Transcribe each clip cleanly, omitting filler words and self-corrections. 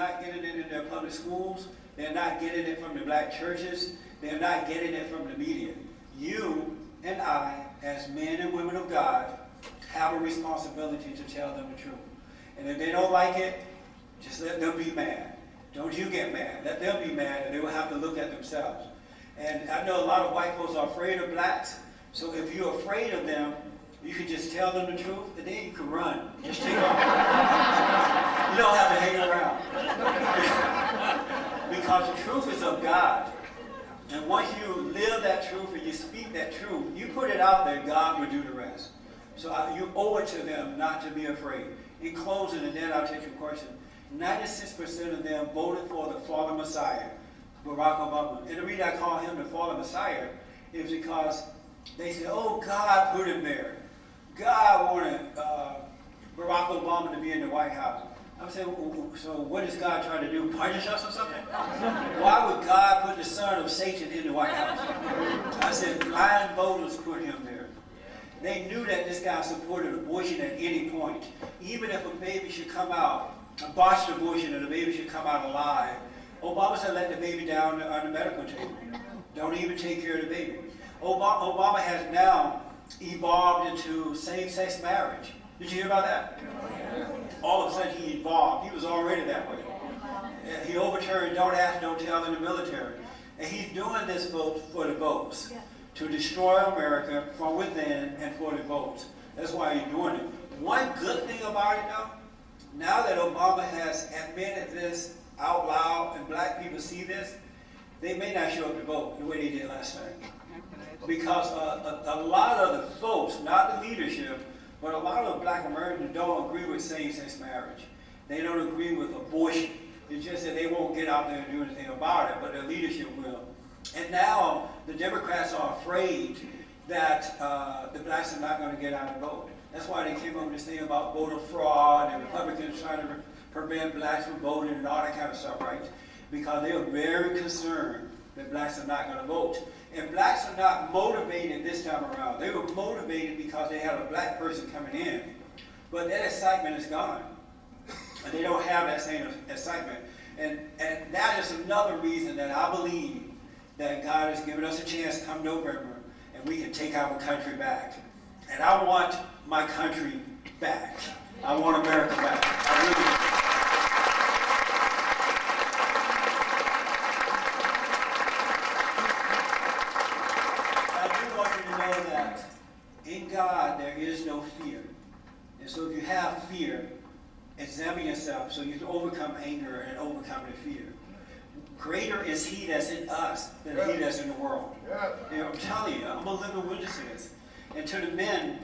not getting it in their public schools. They're not getting it from the black churches. They're not getting it from the media. You and I, as men and women of God, have a responsibility to tell them the truth. And if they don't like it, just let them be mad. Don't you get mad. Let them be mad, and they will have to look at themselves. And I know a lot of white folks are afraid of blacks. So if you're afraid of them, you can just tell them the truth, and then you can run. Just take off. You don't have to hang around. Because the truth is of God. And once you live that truth and you speak that truth, you put it out there, God will do the rest. So you owe it to them not to be afraid. In closing, and then I'll take your question, 96% of them voted for the fallen Messiah, Barack Obama. And the reason I call him the fallen Messiah is because they said, oh, God put him there. God wanted Barack Obama to be in the White House. I'm saying, so what is God trying to do? Punish us or something? Why would God put the son of Satan in the White House? I said, blind voters put him there. They knew that this guy supported abortion at any point. Even if a baby should come out, a botched abortion, and the baby should come out alive, Obama said let the baby down on the medical table. Don't even take care of the baby. Obama has now evolved into same-sex marriage. Did you hear about that? All of a sudden he evolved. He was already that way. He overturned don't ask, don't tell in the military. And he's doing this for the votes. To destroy America from within and for the votes. That's why he's doing it. One good thing about it though, now that Obama has admitted this out loud and black people see this, they may not show up to vote the way they did last night. Because a lot of the folks, not the leadership, but a lot of black Americans don't agree with same-sex marriage. They don't agree with abortion. It's just that they won't get out there and do anything about it, but their leadership will. And now the Democrats are afraid that the blacks are not going to get out and vote. That's why they came up with this thing about voter fraud and Republicans trying to prevent blacks from voting and all that kind of stuff, right? Because they are very concerned that blacks are not going to vote. And blacks are not motivated this time around. They were motivated because they had a black person coming in. But that excitement is gone. And they don't have that same excitement. And that is another reason that I believe that God has given us a chance come November and we can take our country back. And I want my country back. I want America back. I really do. In God, there is no fear. And so if you have fear, examine yourself so you can overcome anger and overcome the fear. Greater is he that's in us than he that's in the world. And I'm telling you, I'm a living witness to this. And to the men,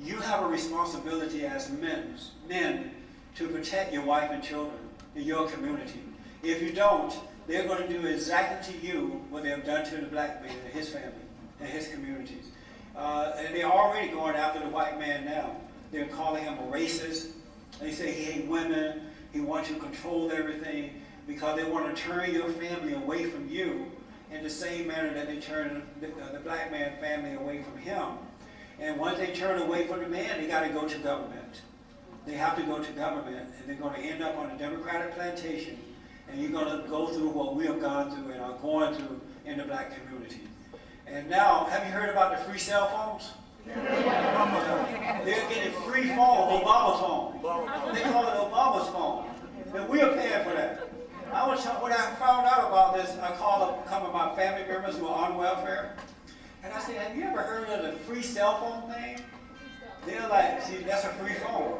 you have a responsibility as men to protect your wife and children in your community. If you don't, they're going to do exactly to you what they have done to the black man and his family and his communities. And they're already going after the white man now. They're calling him a racist. They say he hates women. He wants to control everything because they want to turn your family away from you in the same manner that they turn the black man family away from him. And once they turn away from the man, they got to go to government. They have to go to government, and they're going to end up on a Democratic plantation, and you're going to go through what we have gone through and are going through in the black community. And now, have you heard about the free cell phones? They're getting free phone, Obama's phone. They call it Obama's phone. And we are paying for that. When I found out about this, I called up a couple of my family members who are on welfare. And I said, have you ever heard of the free cell phone thing? They're like, see, that's a free phone.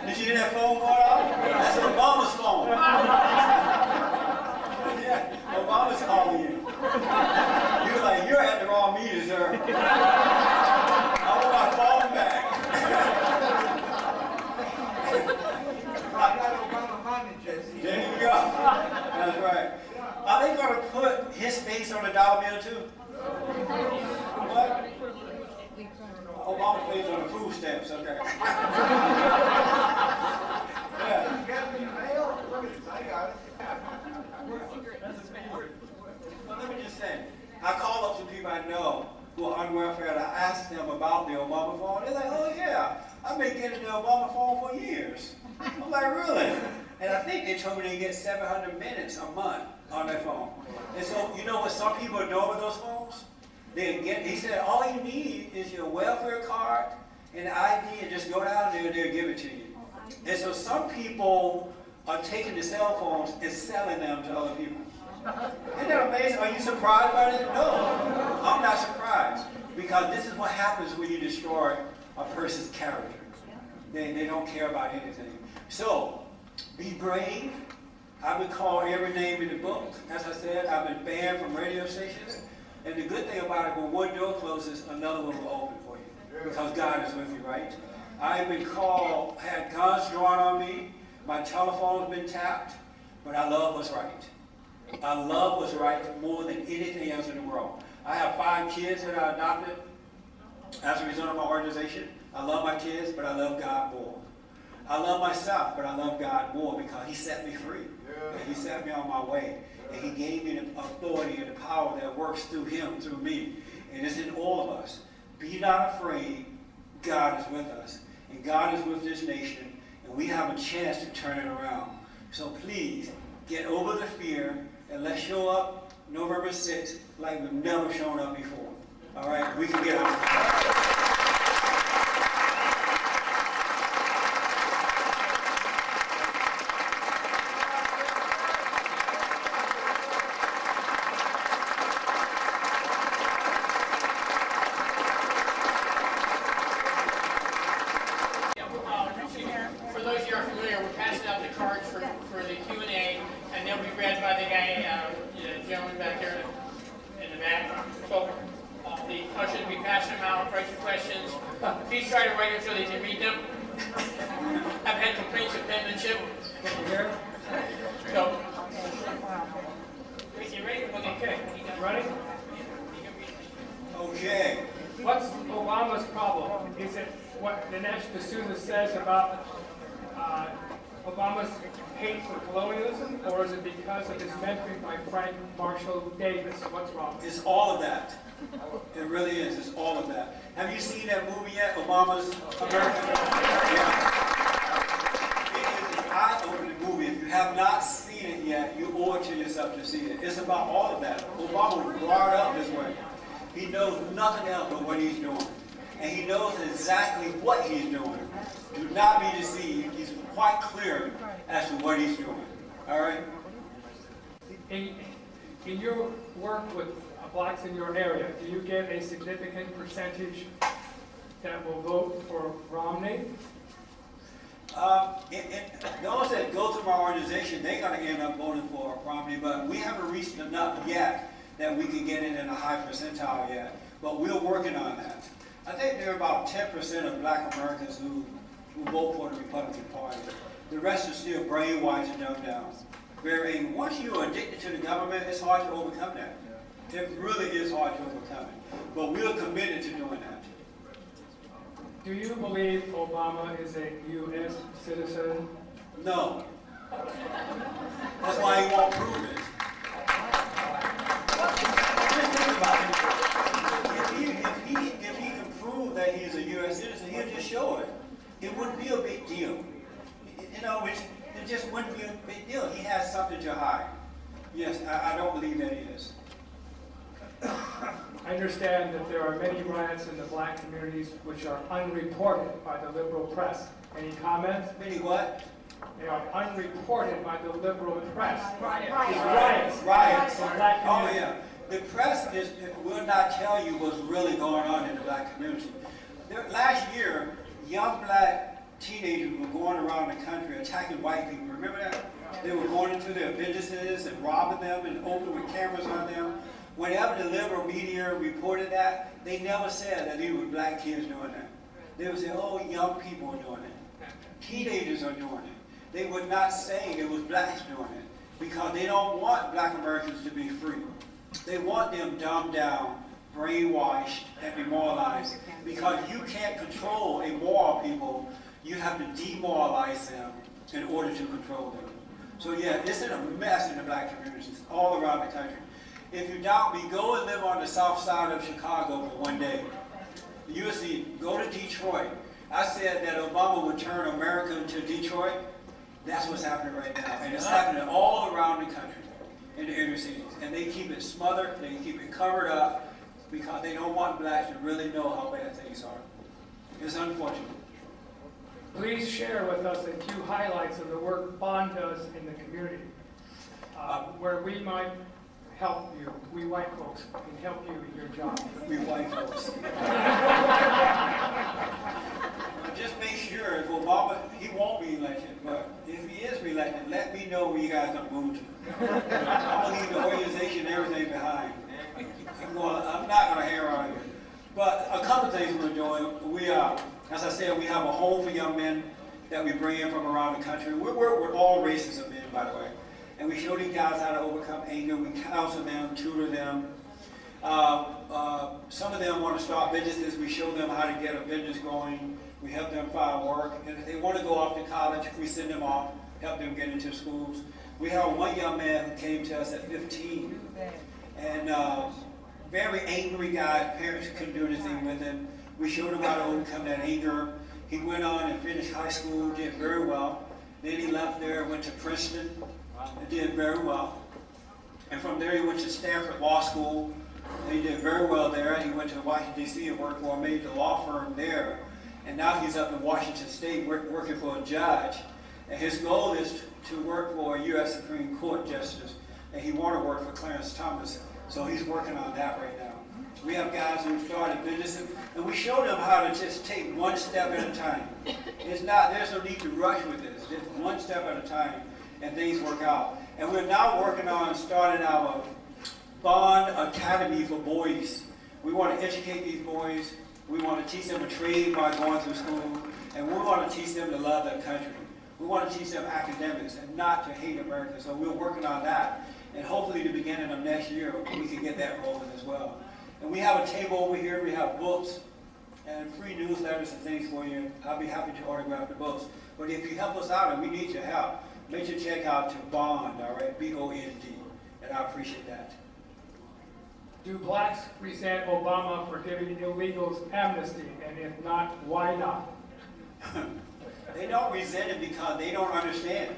Did you hear that phone going off? That's Obama's phone. Yeah, Obama's calling you. You're like, you're at the wrong meeting, sir. I want my phone back. I got Obama money, Jesse. There you go. That's right. Are they going to put his face on the dollar bill too? What? Obama's face on the food stamps, okay. Yeah. You got me mail? Look at this, I got it. Well, let me just say, I call up some people I know who are on welfare and I ask them about the Obama phone. They're like, oh yeah, I I've been getting the Obama phone for years. I'm like, really? And I think they told me they get 700 minutes a month on their phone. And so, you know what some people are doing with those phones? He said, all you need is your welfare card and ID, and just go down there and they'll give it to you. And so some people are taking the cell phones and selling them to other people. Isn't that amazing? Are you surprised by it? No, I'm not surprised. Because this is what happens when you destroy a person's character. They don't care about anything. So, be brave. I've been called every name in the book. As I said, I've been banned from radio stations. And the good thing about it, when one door closes, another one will open for you. Because God is with you, right? I've been called, had guns drawn on me. My telephone's been tapped. But I love what's right. I love what's right more than anything else in the world. I have 5 kids that I adopted as a result of my organization. I love my kids, but I love God more. I love myself, but I love God more because He set me free. And He set me on my way. And He gave me the authority and the power that works through Him, through me. And it's in all of us. Be not afraid. God is with us. And God is with this nation. And we have a chance to turn it around. So please, get over the fear and let's show up November 6th like we've never shown up before. All right? We can get out. For those of you who are familiar, we're passing out the cards for the Q&A, and they'll be read by the guy, the gentleman back there in the back. So the ushers will be passing them out, write your questions. Please try to write them so they can read them. I've had complaints of penmanship. Here. So, you ready? Okay. Ready? Okay. What's Obama's problem? Is it what Dinesh D'Souza says about Obama's hate for colonialism, or is it because of his mentoring by Frank Marshall Davis? What's wrong? It's all of that. It really is. It's all of that. Have you seen that movie yet, Obama's America? Yeah. It is an eye-opening movie. If you have not seen it yet, you owe it to yourself to see it. It's about all of that. Obama was brought up this way. He knows nothing else but what he's doing. And he knows exactly what he's doing. Do not be deceived. He's quite clear as to what he's doing. All right? In your work with blacks in your area, do you get a significant percentage that will vote for Romney? Those that go through my organization, they're going to end up voting for Romney, but we haven't reached enough yet that we can get it in a high percentile yet. But we're working on that. I think there are about 10% of black Americans who vote for the Republican Party. The rest are still brainwashed and dumbed down. And once you are addicted to the government, it's hard to overcome that. It really is hard to overcome it. But we're committed to doing that. Do you believe Obama is a U.S. citizen? No. That's why he won't prove it. Just think about it. If he can prove that he's a U.S. citizen, he'll just show it. It wouldn't be a big deal. You know, it just wouldn't be a big deal. He has something to hide. Yes, I don't believe that he is. I understand that there are many riots in the black communities which are unreported by the liberal press. Any comments? Many what? They are unreported by the liberal press. Riots. In black Oh, communities. yeah. The press will not tell you what's really going on in the black community. Last year, young black teenagers were going around the country attacking white people. Remember that? They were going into their businesses and robbing them and opening with cameras on them. Whenever the liberal media reported that, they never said that it was black kids doing that. They would say, oh, young people are doing it. Teenagers are doing it. They would not say it was blacks doing it because they don't want black Americans to be free. They want them dumbed down, brainwashed, and demoralized because you can't control immoral people. You have to demoralize them in order to control them. So yeah, it's in a mess in the black communities all around the country. If you doubt me, go and live on the south side of Chicago for one day. You'll see, go to Detroit. I said that Obama would turn America into Detroit. That's what's happening right now. And it's happening all around the country, in the inner cities. And they keep it smothered, they keep it covered up, because they don't want blacks to really know how bad things are. It's unfortunate. Please share with us a few highlights of the work Bond does in the community, where we might help you. We white folks can help you in your job. We white folks. Just make sure if Obama, he won't be elected, but if he is reelected, let me know where you guys are going to. I'm going to leave the organization and everything behind. I'm not going to hang around here. But a couple of things we're doing. We as I said, we have a home for young men that we bring in from around the country. We work with all races of men, by the way. And we show these guys how to overcome anger. We counsel them, tutor them. Some of them want to start businesses. We show them how to get a business going. We help them find work. And if they want to go off to college, we send them off, help them get into schools. We have one young man who came to us at 15. And very angry guy. Parents couldn't do anything with him. We showed him how to overcome that anger. He went on and finished high school, did very well. Then he left there, went to Princeton, and did very well. And from there he went to Stanford Law School. And he did very well there. He went to Washington, D.C. and worked for a major law firm there. And now he's up in Washington State working for a judge. And his goal is to work for a U.S. Supreme Court justice. And he wanted to work for Clarence Thomas. So he's working on that right now. We have guys who started businesses, and we show them how to just take one step at a time. There's no need to rush with this. Just one step at a time, and things work out. And we're now working on starting our Bond Academy for boys. We want to educate these boys. We want to teach them a trade by going through school, and we want to teach them to love their country. We want to teach them academics and not to hate America. So we're working on that, and hopefully the beginning of next year we can get that rolling as well. And we have a table over here. We have books and free newsletters and things for you. I'll be happy to autograph the books. But if you help us out and we need your help, make sure you check out to Bond, all right, B-O-N-D, and I appreciate that. Do blacks resent Obama for giving illegals amnesty? And if not, why not? They don't resent it because they don't understand.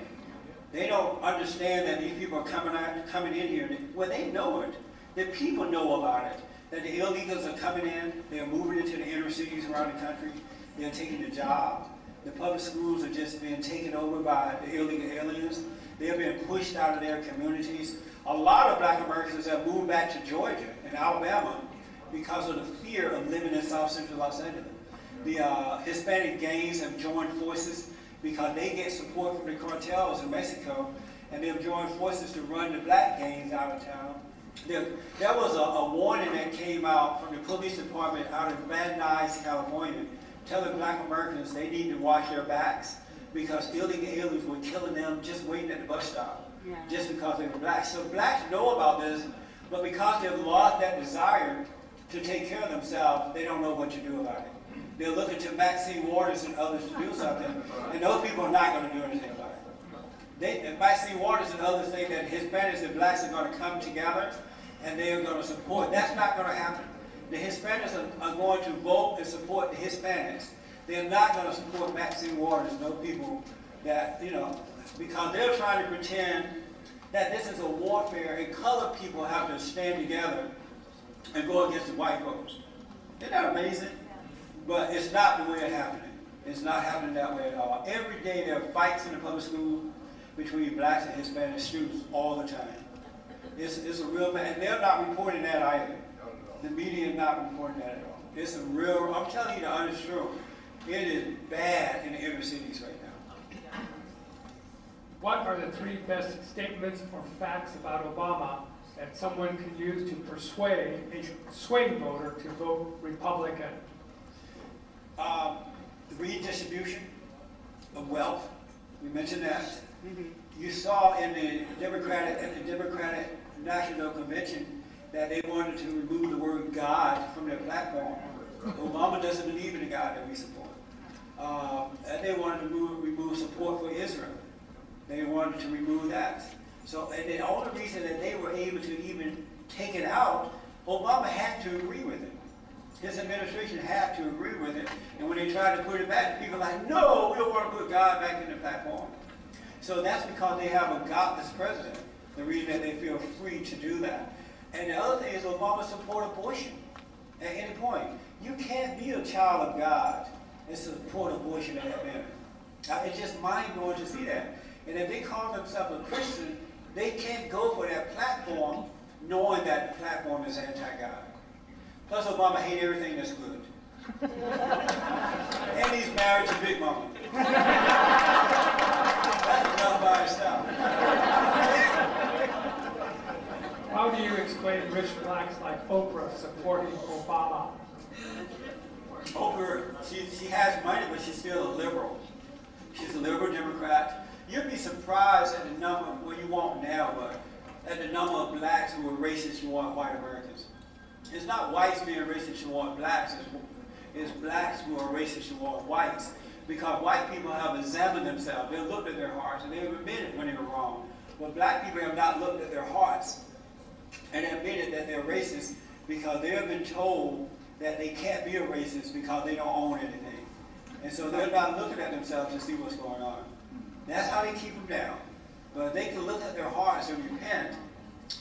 They don't understand that these people are coming in here. Well, they know it. The people know about it. That the illegals are coming in, they're moving into the inner cities around the country, they're taking the jobs. The public schools are just being taken over by the illegal aliens. They're being pushed out of their communities. A lot of black Americans have moved back to Georgia and Alabama because of the fear of living in South Central Los Angeles. The Hispanic gangs have joined forces because they get support from the cartels in Mexico, and they've joined forces to run the black gangs out of town. There was a warning that came out from the police department out of Van Nuys, California, telling black Americans they need to watch their backs because illegal aliens were killing them just waiting at the bus stop, just because they were black. So blacks know about this, but because they've lost that desire to take care of themselves, they don't know what to do about it. They're looking to Maxine Waters and others to do something, and those people are not going to do anything about it. Maxine Waters and others think that Hispanics and blacks are going to come together and they are going to support. That's not going to happen. The Hispanics are going to vote and support the Hispanics. They're not going to support Maxine Waters and those people that, because they're trying to pretend that this is a warfare and colored people have to stand together and go against the white folks. Isn't that amazing? But it's not the way it's happening. It's not happening that way at all. Every day there are fights in the public school between blacks and Hispanic students all the time. It's a real bad, and they're not reporting that either. The media is not reporting that at all. It's a real, I'm telling you the honest truth. It is bad in the inner cities right now. What are the 3 best statements or facts about Obama that someone can use to persuade a swing voter to vote Republican? The redistribution of wealth, we mentioned that. You saw in the Democratic National Convention that they wanted to remove the word God from their platform. Obama doesn't believe in the God that we support. And they wanted to remove support for Israel. They wanted to remove that. So, and the only reason that they were able to even take it out, Obama had to agree with it. His administration had to agree with it, and when they tried to put it back, people were like, no, we don't want to put God back in the platform. So that's because they have a godless president, the reason that they feel free to do that. And the other thing is Obama support abortion at any point. You can't be a child of God and support abortion in that manner. It's just mind-blowing to see that. And if they call themselves a Christian, they can't go for that platform knowing that the platform is anti-God. Plus, Obama hates everything that's good. And he's married to Big Mama. That's enough by itself. How do you explain rich blacks like Oprah supporting Obama? Oprah, she has money, but she's still a liberal. She's a liberal Democrat. You'd be surprised at the number, well, you won't now, but at the number of blacks who are racist toward white Americans. It's not whites being racist toward blacks, it's blacks who are racist toward whites. Because white people have examined themselves. They've looked at their hearts and they've admitted when they were wrong. But black people have not looked at their hearts and admitted that they're racist because they have been told that they can't be a racist because they don't own anything. And so they're not looking at themselves to see what's going on. That's how they keep them down. But if they can look at their hearts and repent,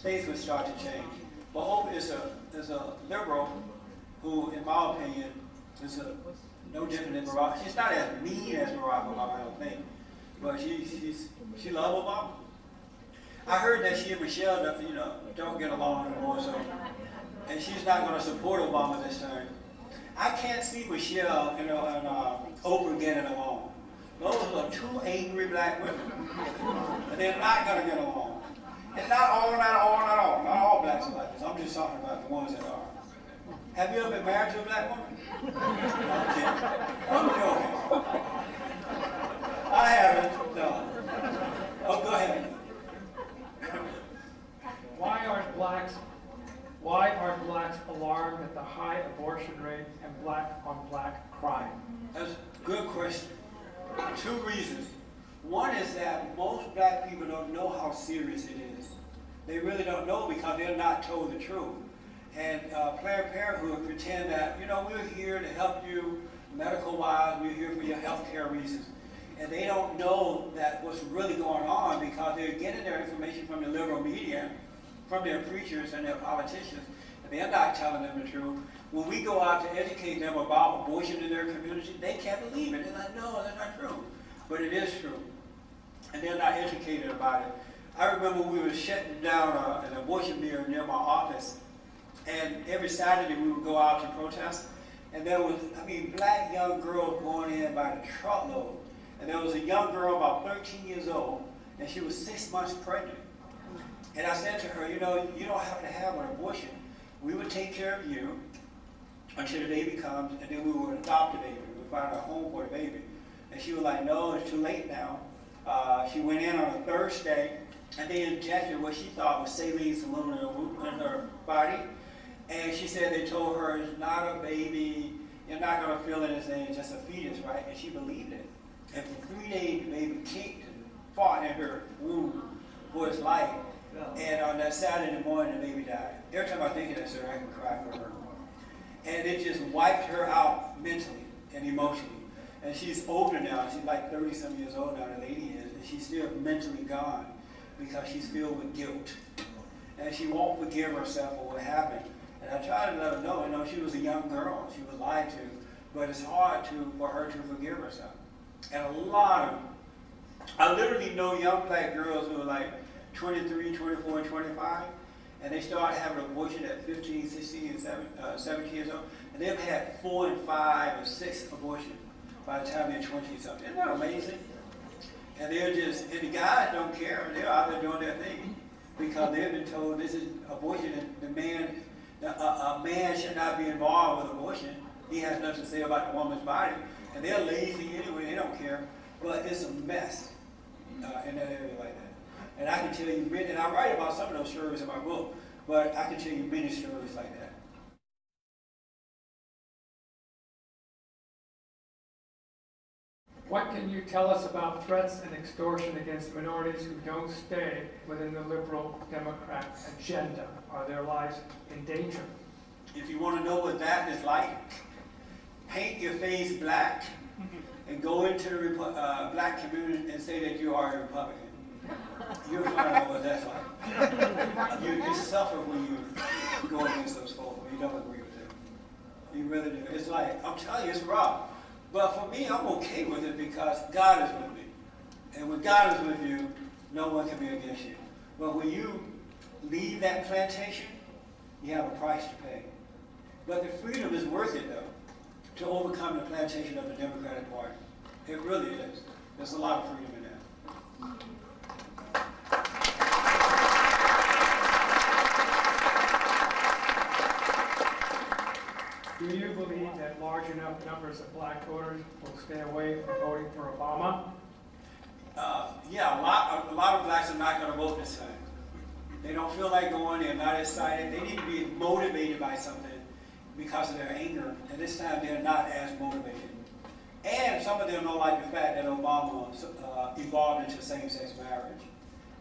things would start to change. But Oprah is a liberal who, in my opinion, is no different than Barack. She's not as mean as Barack Obama, I don't think. But she loves Obama. I heard that she and Michelle, don't get along anymore, so, and she's not going to support Obama this time. I can't see Michelle, and Oprah getting along. Those are two angry black women, and they're not going to get along. And not all blacks are like this. I'm just talking about the ones that are. Have you ever been married to a black woman? I'm joking. I haven't, no. Oh, go ahead. Why are blacks alarmed at the high abortion rate and black-on-black crime? That's a good question. Two reasons. One is that most black people don't know how serious it is. They really don't know because they're not told the truth. And Planned Parenthood pretend that, we're here to help you medical-wise, we're here for your health care reasons. And they don't know that what's really going on because they're getting their information from the liberal media, from their preachers and their politicians, and they're not telling them the truth. When we go out to educate them about abortion in their community, they can't believe it. They're like, no, that's not true. But it is true. And they're not educated about it. I remember we were shutting down an abortion mill near my office, and every Saturday we would go out to protest, and there was, black young girls going in by the truckload. And there was a young girl about 13 years old, and she was 6 months pregnant. And I said to her, you don't have to have an abortion. We would take care of you until the baby comes, and then we would adopt the baby. We would find a home for the baby. And she was like, no, it's too late now. She went in on a Thursday, and they injected what she thought was saline solution in her body. And she said they told her it's not a baby, you're not going to feel anything, it's just a fetus, right? And she believed it. And for 3 days, the baby kicked and fought in her womb for its life. And on that Saturday morning, the baby died. Every time I think of that story, I can cry for her. And it just wiped her out mentally and emotionally. And she's older now. She's like 30-some years old now, the lady is. And she's still mentally gone because she's filled with guilt. And she won't forgive herself for what happened. And I tried to let her know, she was a young girl. She was lied to. But it's hard for her to forgive herself. And a lot of, I literally know young black girls who are like 23, 24, and 25, and they start having abortion at 15, 16, and 17 years old, and they've had 4 and 5 and 6 abortions by the time they're 20-something. Isn't that amazing? And they're just, and the guys don't care. They're out there doing their thing because they've been told this is abortion, and a man should not be involved with abortion. He has nothing to say about the woman's body. And they're lazy anyway, they don't care. But it's a mess in that area like that. And I can tell you many, and I write about some of those stories in my book, but I can tell you many stories like that. What can you tell us about threats and extortion against minorities who don't stay within the liberal Democrat agenda? Are their lives in danger? If you want to know what that is like, paint your face black and go into the black community and say that you are a Republican. You'll find out what that's like. You suffer when you go against those folks, when you don't agree with them. You really do. It's like, I'm telling you, it's rough. But for me, I'm okay with it because God is with me. And when God is with you, no one can be against you. But when you leave that plantation, you have a price to pay. But the freedom is worth it, though, to overcome the plantation of the Democratic Party. It really is. There's a lot of freedom in that. Do you believe that large enough numbers of black voters will stay away from voting for Obama? Yeah, a lot of blacks are not going to vote this time. They don't feel like going. They're not excited. They need to be motivated by something because of their anger. And this time they're not as motivated. And some of them don't like the fact that Obama evolved into same-sex marriage.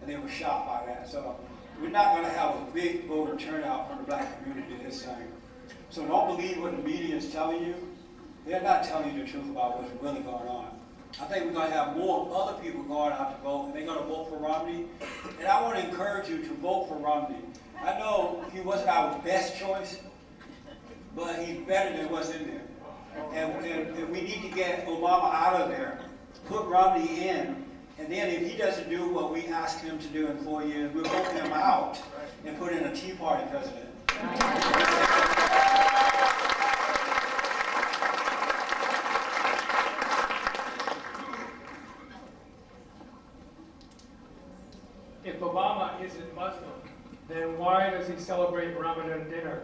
And they were shocked by that. So we're not going to have a big voter turnout from the black community this time. So don't believe what the media is telling you. They're not telling you the truth about what's really going on. I think we're going to have more other people going out to vote, and they're going to vote for Romney. And I want to encourage you to vote for Romney. I know he wasn't our best choice, but he's better than what's in there. And we need to get Obama out of there, put Romney in, and then if he doesn't do what we asked him to do in 4 years, we'll vote him out and put in a Tea Party president. If Obama isn't Muslim, then why does he celebrate Ramadan dinner?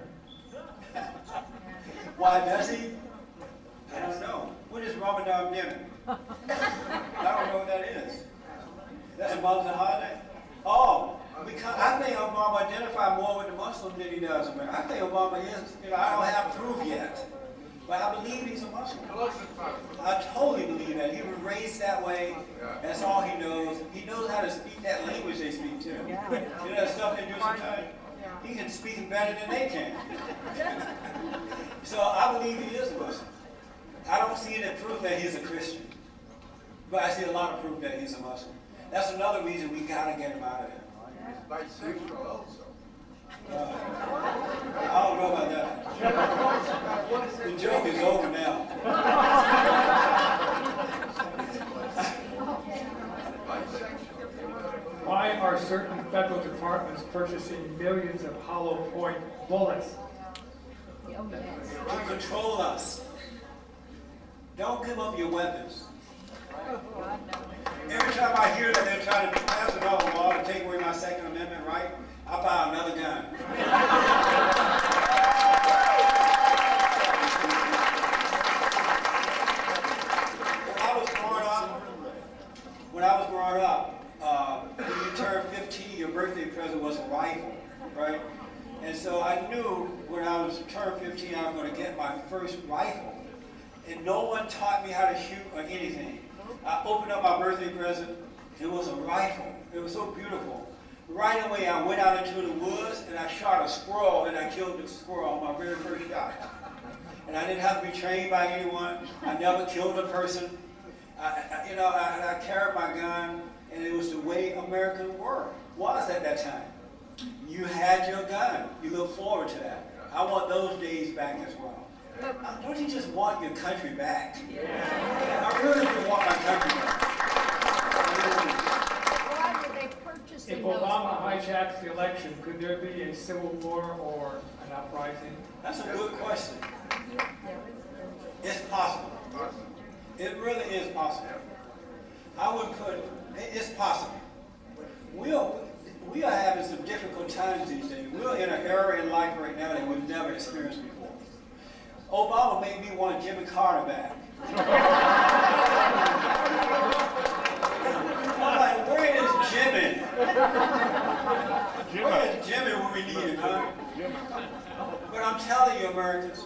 Why does he? I don't know. What is Ramadan dinner? I don't know what that is. That's a Muslim holiday? Oh, because I think Obama identifies more with the Muslims than he does America. I think Obama is, I don't have proof yet. But I believe he's a Muslim. I totally believe that. He was raised that way. That's all he knows. He knows how to speak that language they speak too. You know that stuff they do sometimes? He can speak it better than they can. So I believe he is a Muslim. I don't see any proof that he's a Christian. But I see a lot of proof that he's a Muslim. That's another reason we got to get him out of there. He's bisexual also. I don't know about that. The joke is over now. Why are certain federal departments purchasing millions of hollow point bullets? To control us. Don't give up your weapons. Every time I hear that they're trying to pass another law to take away my Second Amendment right, I buy another gun. When I was growing up, when you turned 15, your birthday present was a rifle, right? And so I knew when I was turned 15, I was going to get my first rifle. And no one taught me how to shoot or anything. I opened up my birthday present. It was a rifle. It was so beautiful. Right away, I went out into the woods and I shot a squirrel and I killed the squirrel on my very first shot. And I didn't have to be trained by anyone. I never killed a person. I carried my gun, and it was the way Americans was at that time. You had your gun. You look forward to that. I want those days back as well. Don't you just want your country back? I really do want my country back. Why were they purchasing If those Obama bombs? hijacks the election, could there be a civil war or an uprising? That's a good question. It's possible. It really is possible. I would put, it's possible. We are having some difficult times these days. We're in an era in life right now that we've never experienced before. Obama made me want Jimmy Carter back. I'm like, where is Jimmy? Where is Jimmy when we need him, huh? But I'm telling you, Americans,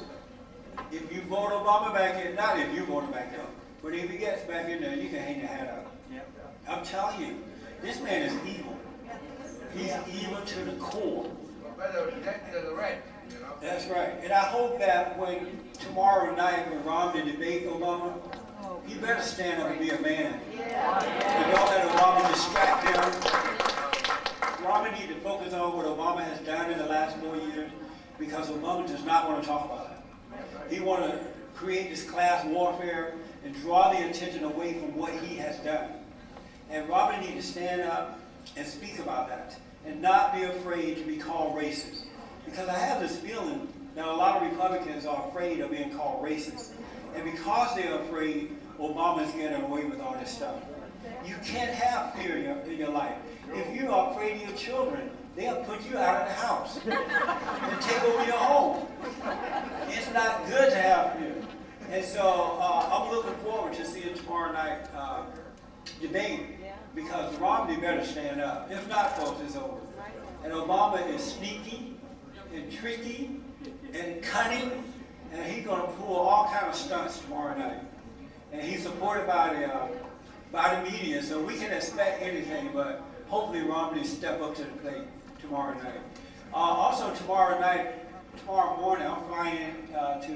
if you vote Obama back in, not if you vote him back in, but if he gets back in there, you can hang your hat up. I'm telling you, this man is evil. He's evil to the core. Better than the red, you know. That's right. And I hope that when tomorrow night when Romney debate Obama, he better stand up and be a man. And don't let Obama distract him. Romney needs to focus on what Obama has done in the last 4 years because Obama does not want to talk about it. He wants to create this class warfare and draw the attention away from what he has done. And Romney needs to stand up and speak about that and not be afraid to be called racist. Because I have this feeling that a lot of Republicans are afraid of being called racist. And because they're afraid, Obama's getting away with all this stuff. You can't have fear in your life. If you are afraid of your children, they'll put you out of the house and take over your home. It's not good to have fear. And so I'm looking forward to seeing tomorrow night debate because Romney better stand up. If not, folks, it's over. And Obama is sneaky and tricky and cunning, and he's going to pull all kind of stunts tomorrow night. And he's supported by the media, so we can expect anything, but hopefully Romney step up to the plate tomorrow night. Also tomorrow morning, I'm flying to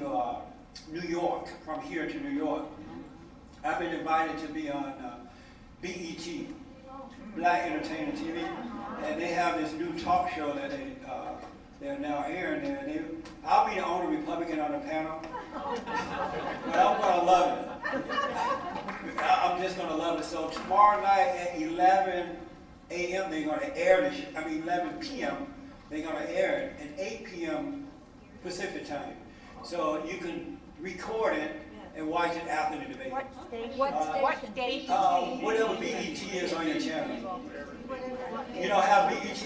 New York, from here to New York. I've been invited to be on BET, Black Entertainment TV, and they have this new talk show that they're now airing there. I'll be the only Republican on the panel, but I'm going to love it. I'm just going to love it. So tomorrow night at 11 a.m. they're going to air the show. 11 p.m. they're going to air it, and 8 p.m. Pacific time. So you can record it and watch it after the debate. What station? Whatever BET is on your channel. You don't have BET?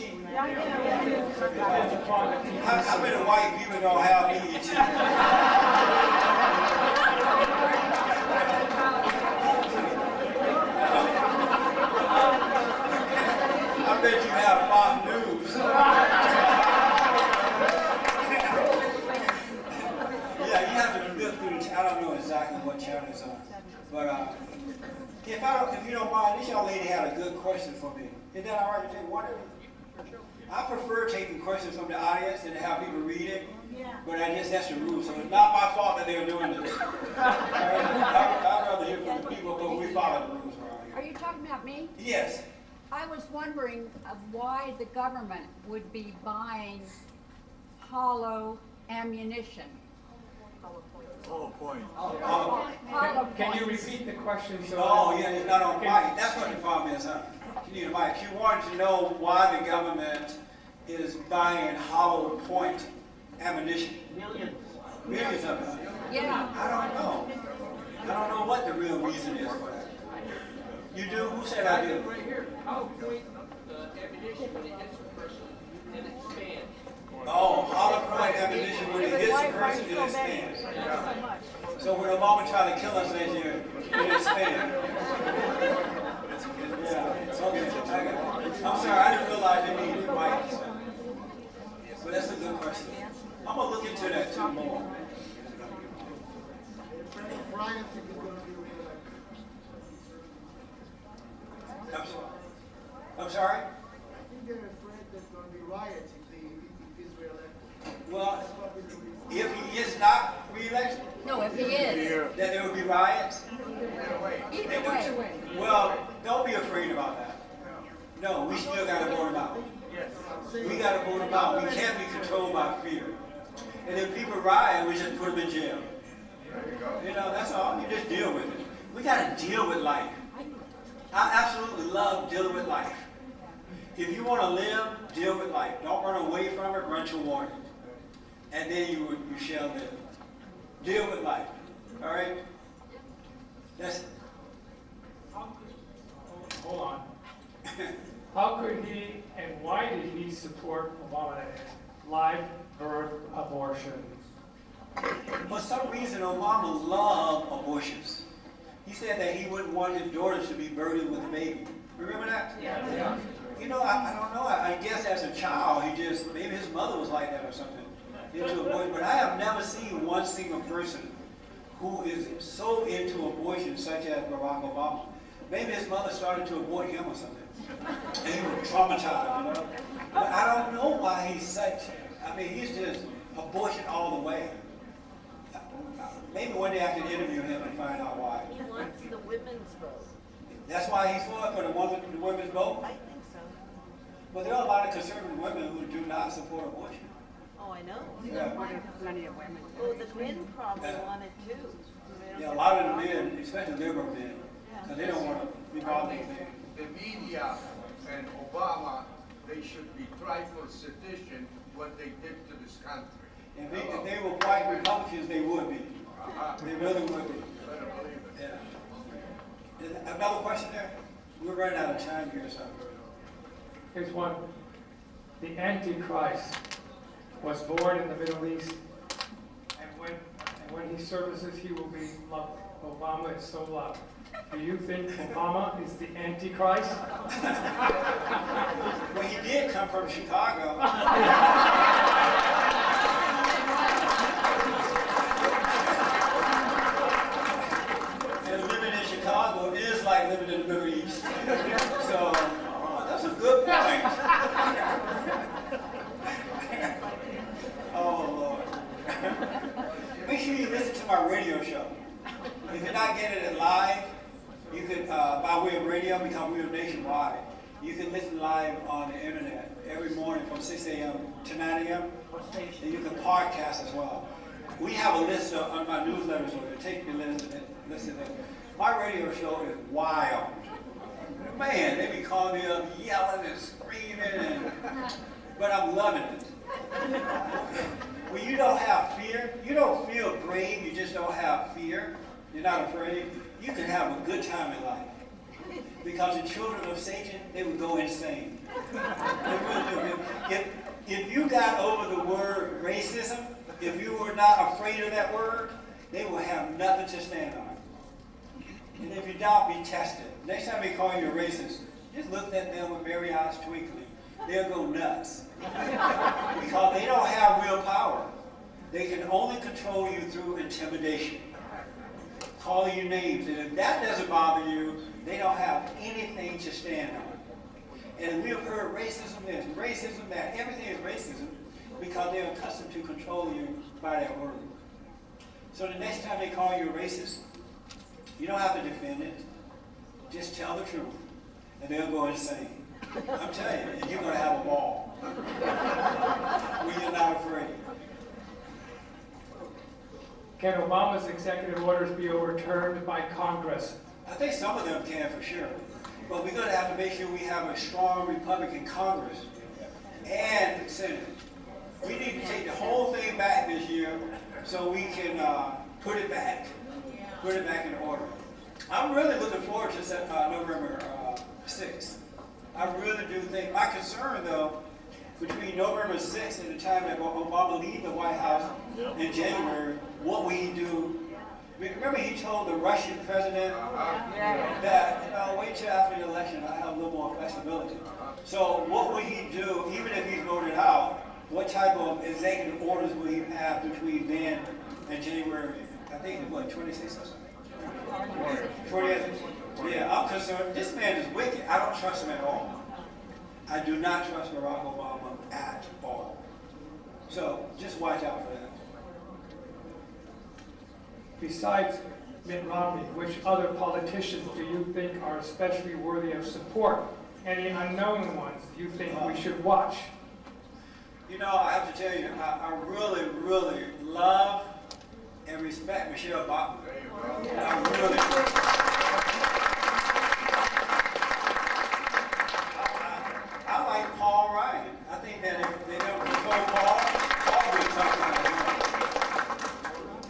How many white people don't have BET? I bet you have Fox News. Yeah, you have to look through the I don't know exactly what channel it's on. But if you don't mind, this young lady had a good question for me. Is that all right to take one of them? I prefer taking questions from the audience and have people read it, but I guess that's the rule. So it's not my fault that they're doing this. I'd rather hear from the people, but we follow the rules around here. Are you talking about me? Yes. I was wondering of why the government would be buying hollow ammunition. Hollow point. Hollow Can you points. repeat the question? So Oh, yeah, it's not on mic. That's what the problem is, huh? You need a mic. You wanted to know why the government is buying hollow point ammunition. Millions of it. Yeah. I don't know. I don't know what the real reason is for that. You do? Who said I do? Right here, hollow point ammunition when it hits the person and expands. Oh, hollow point ammunition when it hits a person, it expands. So when Obama tried to kill us last year, it expanded. Yeah, okay, I got it. I'm sorry, I didn't realize they needed mics. But that's a good question. I'm going to look into that too more. I'm sorry? I think they're afraid there's going to be riots if he's reelected. Well, if he is not reelected, No, if he is. then there will be riots. Either way. Well, don't be afraid about that. No, we still got to vote him out. We got to vote him out. We can't be controlled by fear. And if people riot, we just put them in jail. You know, that's all. You just deal with it. We got to deal with life. I absolutely love dealing with life. If you want to live, deal with life. Don't run away from it, run toward it. And then you shall live. Deal with life. All right? That's it. hold on. How could he and why did he support Obama, that is, live birth abortion? For some reason, Obama loved abortions. He said that he wouldn't want his daughters to be burdened with a baby. Remember that? Yeah. You know, I don't know. I guess as a child, maybe his mother was like that or something, into abortion. But I have never seen one single person who is so into abortion, such as Barack Obama. Maybe his mother started to abort him or something. And he was traumatized, you know. But I don't know why he's such, he's just abortion all the way. Maybe one day I can interview him and find out why. He wants the women's vote. That's why he's for the women's vote? I think so. Well, there are a lot of conservative women who do not support abortion. Oh, I know. Yeah. Plenty of women. Oh, the men probably want it too. Yeah, a lot of the men, especially liberal men, because they don't want to be bothered with it. The media and Obama, they should be tried for sedition, what they did to this country. If they were white Republicans, they would be. They really would be. Better believe it. Yeah. Is there another question there? We're running out of time here, so. Here's one. The Antichrist was born in the Middle East, and when he surfaces, he will be loved. Obama is so loved. Do you think Obama is the Antichrist? Well, he did come from Chicago. And living in Chicago is like living in the Middle East. So, that's a good point. Oh, Lord. Make sure you listen to my radio show. If you're not getting it live, you can, by way of radio, because we're nationwide, you can listen live on the internet every morning from 6 a.m. to 9 a.m. And you can podcast as well. We have a list on my newsletter, so you take your list and listen to it. My radio show is wild. Man, they be calling me up, yelling and screaming, but I'm loving it. When you don't have fear, you don't feel brave, you just don't have fear, you're not afraid, you can have a good time in life. Because the children of Satan, they would go insane. They really do. If you got over the word racism, if you were not afraid of that word, they will have nothing to stand on. And if you don't, be tested. Next time they call you a racist, just look at them with merry eyes twinkling. They'll go nuts. Because they don't have real power. They can only control you through intimidation. Calling you names. And if that doesn't bother you, they don't have anything to stand on. And we have heard racism this, racism that. Everything is racism because they're accustomed to control you by that word. So the next time they call you a racist, you don't have to defend it. Just tell the truth. And they'll go insane. I'm telling you, you're going to have a ball. When you're not afraid. Can Obama's executive orders be overturned by Congress? I think some of them can for sure. But we're going to have to make sure we have a strong Republican Congress and Senate. We need to take the whole thing back this year so we can put it back in order. I'm really looking forward to November 6th. I really do think, my concern though, between November 6th and the time that Obama leaves the White House in January, what will he do? Remember he told the Russian president that, wait till after the election, I have a little more flexibility. So what will he do, even if he's voted out, what type of executive orders will he have between then and January, I think it's what, 26th or something? 20th? Yeah, I'm concerned. This man is wicked. I don't trust him at all. I do not trust Barack Obama at all. So just watch out for that. Besides Mitt Romney, which other politicians do you think are especially worthy of support? Any unknown ones you think we should watch? You know, I have to tell you, I really, really love and respect Michelle Obama. I really do. I like Paul Ryan. I think that if they don't control Paul will talk about him.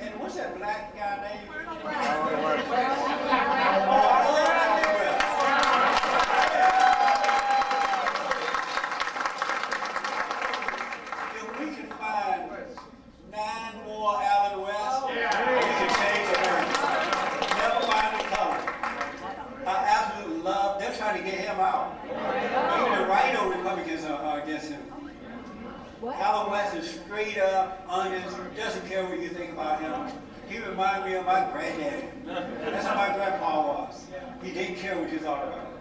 And what's that black guy name? If we can find 9 more Alan West, we can change America. Never mind the color. I absolutely love, they're trying to get him out. Even the rhino Republicans are against him. Alan West is straight up, honest, doesn't care what you think about him. He reminds me of my granddaddy. That's how my grandpa was. He didn't care what you thought about him.